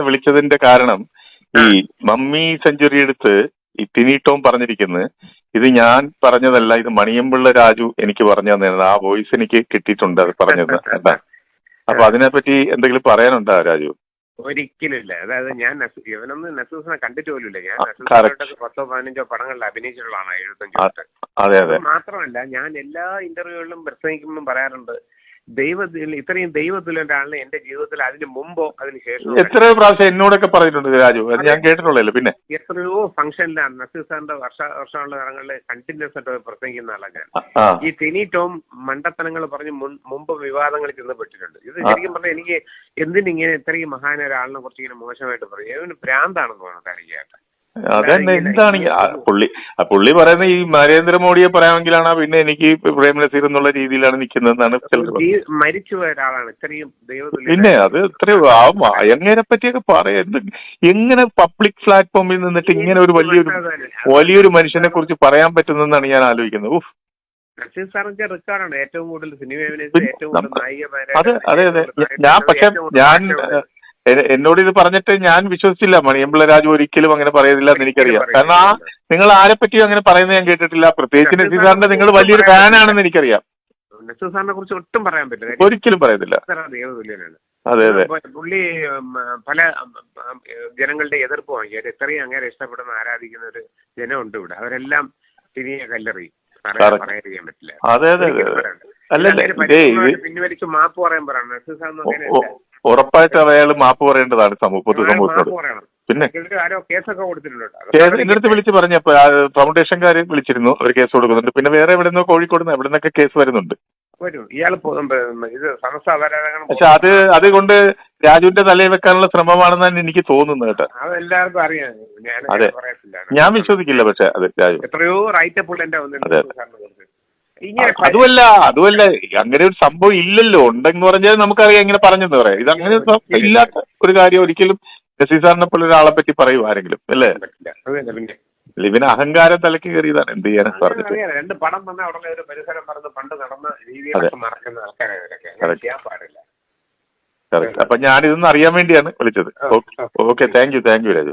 വിളിച്ചതിന്റെ കാരണം ഈ mummy century എടുത്ത് ഈ ടിനി ടോം പറഞ്ഞിരിക്കുന്നത് ഇത് ഞാൻ പറഞ്ഞതല്ല, ഇത് മണിയമ്പിള്ള രാജു എനിക്ക് പറഞ്ഞു തന്നത്. ആ വോയിസ് എനിക്ക് കിട്ടിയിട്ടുണ്ട് അത് പറഞ്ഞത്. എന്താ അപ്പൊ അതിനെപ്പറ്റി എന്തെങ്കിലും പറയാനുണ്ടോ രാജു? ഒരിക്കലുമില്ല. അതായത് ഞാൻ ഇവനൊന്നും നസൂസിനെ കണ്ടിട്ട് പോലുമില്ല. ഞാൻ നസൂസിനോട്ടൊക്കെ 10-15 പടങ്ങളിൽ അഭിനയിച്ചിട്ടുള്ളതാണ് 75 തൊട്ട്. മാത്രമല്ല ഞാൻ എല്ലാ ഇന്റർവ്യൂകളിലും പ്രസംഗിക്കുമ്പോഴും പറയാറുണ്ട്, ഇത്രയും ദൈവത്തുല്യ ഒരാളിനെ എന്റെ ജീവിതത്തിൽ അതിന് മുമ്പോ അതിന് ശേഷം എത്രയോ പ്രാവശ്യം എന്നോടൊക്കെ പറഞ്ഞിട്ടുണ്ട് രാജു, ഞാൻ കേട്ടിട്ടുള്ളല്ലോ. പിന്നെ എത്രയോ ഫംഗ്ഷനിലാണ് നസീർ സാറിന്റെ വർഷമുള്ള തലങ്ങളിൽ കണ്ടിന്യൂസ് ആയിട്ട് പ്രസംഗിക്കുന്ന ആളാണ് ഞാൻ. ഈ ടിനി ടോം മണ്ടത്തനങ്ങൾ പറഞ്ഞ് മുമ്പ് വിവാദങ്ങളിൽ ചെന്നപ്പെട്ടിട്ടുണ്ട്. ഇത് ശരിക്കും പറഞ്ഞാൽ എനിക്ക് എന്തിനിങ്ങനെ ഇത്രയും മഹാനായ ഒരാളിനെ കുറിച്ച് ഇങ്ങനെ മോശമായിട്ട് പറയും. ഇവന് ഭ്രാന്താണെന്ന് തോന്നുന്നു കാര്യമായിട്ട്. അതന്നെ എന്താണ് പുള്ളി പറയുന്ന ഈ നരേന്ദ്രമോദിയെ പറയാമെങ്കിലാണ് പിന്നെ എനിക്ക് പ്രേം നസീർ എന്നുള്ള രീതിയിലാണ് നിൽക്കുന്നതെന്നാണ് മരിച്ചുപോയ ഒരാളാണ് ഇത്രയും പിന്നെ അത് എത്രയോ എങ്ങനെ പറ്റിയൊക്കെ പറയാം. എങ്ങനെ പബ്ലിക് പ്ലാറ്റ്ഫോമിൽ നിന്നിട്ട് ഇങ്ങനെ ഒരു വലിയൊരു മനുഷ്യനെ കുറിച്ച് പറയാൻ പറ്റുന്നെന്നാണ് ഞാൻ ആലോചിക്കുന്നത്. നസീർ സാറിന്റെ റെക്കോർഡാണ് ഏറ്റവും കൂടുതൽ സിനിമ ഏറ്റവും കൂടുതൽ നായികമാരെ. ഞാൻ എന്നോട് ഇത് പറഞ്ഞിട്ട് ഞാൻ വിശ്വസിച്ചില്ല. മണിയമ്പിള്ള രാജു ഒരിക്കലും അങ്ങനെ പറയുന്നില്ല എന്ന് എനിക്കറിയാം. കാരണം നിങ്ങൾ ആരെ പറ്റിയും അങ്ങനെ പറയുന്നത് ഞാൻ കേട്ടിട്ടില്ല. പ്രത്യേകിച്ച് നസീർ സാറിന്റെ നിങ്ങൾ വലിയൊരു ഫാനാണെന്ന് എനിക്കറിയാം. നസീർ സാറിനെ കുറിച്ച് ഒട്ടും പറയാൻ പറ്റില്ല, ഒരിക്കലും പറയത്തില്ല. ദൈവതുല്യനാണ്. അതെ അതെ. പുള്ളി പല ജനങ്ങളുടെ എതിർപ്പ് വാങ്ങിയത് ഇത്രയും അങ്ങനെ ഇഷ്ടപ്പെടുന്ന ആരാധിക്കുന്ന ഒരു ജനമുണ്ട് ഇവിടെ. അവരെല്ലാം തിരികെ കല്ലെറിയും. പറയാതിരിക്കാൻ പറ്റില്ല. അതെ അതെ പിൻവലിച്ച് മാപ്പ് പറയാൻ പറയണം. നസീർ സാറിന് അങ്ങനെയല്ല. ഉറപ്പായിട്ട് അയാൾ മാപ്പ് പറയേണ്ടതാണ് പൊതുസമൂഹത്തോട്. പിന്നെ എന്റെ അടുത്ത് വിളിച്ച് പറഞ്ഞപ്പോ ഫൗണ്ടേഷൻകാര് വിളിച്ചിരുന്നു, അവർ കേസ് കൊടുക്കുന്നുണ്ട്. പിന്നെ വേറെ എവിടെ നിന്നോ കോഴിക്കോട് എവിടെ നിന്നൊക്കെ കേസ് വരുന്നുണ്ട്. പക്ഷെ അതുകൊണ്ട് രാജുവിന്റെ തലയിൽ വെക്കാനുള്ള ശ്രമമാണെന്നാണ് എനിക്ക് തോന്നുന്നത് കേട്ടോ. അതെല്ലാവർക്കും അറിയാം. അതെ, ഞാൻ വിശ്വസിക്കില്ല. പക്ഷെ അത് രാജു എത്രയോ റൈറ്റപ്പ് അതെ. അതുമല്ല അങ്ങനെ ഒരു സംഭവം ഇല്ലല്ലോ. ഉണ്ടെന്ന് പറഞ്ഞാൽ നമുക്കറിയാം ഇങ്ങനെ പറഞ്ഞെന്ന് പറയാം. ഇത് അങ്ങനെ ഇല്ലാത്ത ഒരു കാര്യം ഒരിക്കലും നസീർ സാറിനെ പോലെ ഒരാളെ പറ്റി പറയൂ ആരെങ്കിലും, അല്ലേ? ഇവന് അഹങ്കാരം തലക്ക് കയറിയതാണ്. എന്ത് ചെയ്യാനാ പറഞ്ഞിട്ട്. 2 പടം വന്ന ഉടനെ ഒരു പരിസരം പറഞ്ഞ് പണ്ട് നടന്ന രീതിയിലൊക്കെ മറക്കുന്ന ആൾക്കാരെ. അപ്പൊ ഞാനിതൊന്നും അറിയാൻ വേണ്ടിയാണ് വിളിച്ചത്. Okay, thank you Raju.